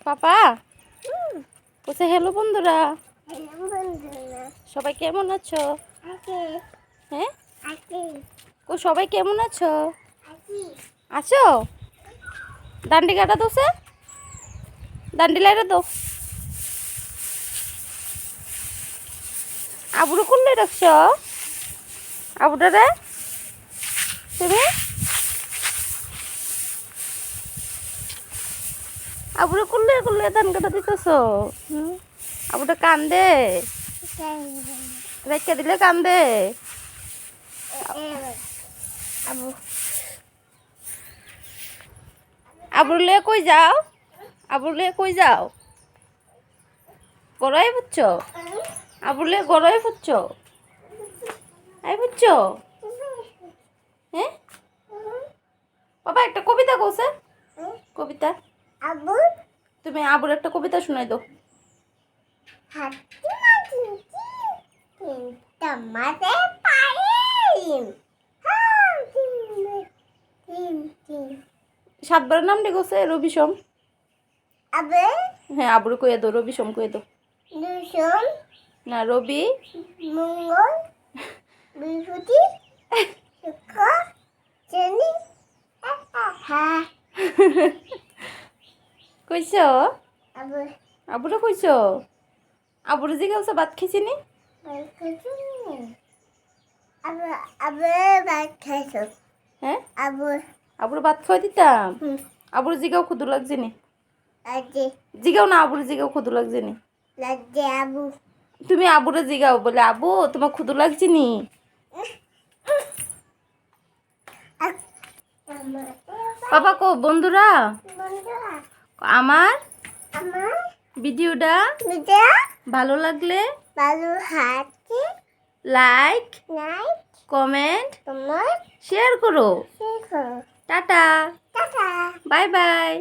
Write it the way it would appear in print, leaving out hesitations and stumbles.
পাপা বলছে হ্যালো বন্ধুরা, সবাই কেমন আছো? হ্যাঁ, সবাই কেমন আছো? আছো? ডান্ডি কাটা দোষে, ডান্ডি লাইরা দো। আবুরে করলে রাখছ আবুটারে তুমি? আবুরে করলে করলে ধান কাটা দিতেছ। আবুটা কান্দে, রেখে দিলে কান্দে। আবু আবুলে কই যাও? আবুলে কই যাও? গড়াই বুঝছ? আবুলে গড়াই বুঝছ? এই বুঝছ? হ্যাঁ বাবা, একটা কবিতা কৌছে। কবিতা তুমি আবুর একটা কবিতা শোনাই দাও। সাতবার নাম ডেকেছে রবিশম। হ্যাঁ, আবুর কইয়া দাও, রবিশম কইয়া দাও। না, রবি, মঙ্গল, বৃহস্পতি, শুক্র, শনি। কইছ? আবুরে কইছ? আবুরে জিগালছে ভাত খাইছি নি? হ্যাঁ, আবুরে ভাত খাওয়াই দিতাম। আবুরে জিগাও ক্ষুদু লাগছে নি? জিগাও না, আবুরে জিগাও ক্ষুদু লাগছে নি? তুমি আবুরে জিগাও, বলে আবু তোমার ক্ষুদু লাগছে নি? বাবা কো বন্ধুরা, আমার ভিডিওটা ভালো লাগলে লাইক, কমেন্ট, শেয়ার করো। Tata, bye bye.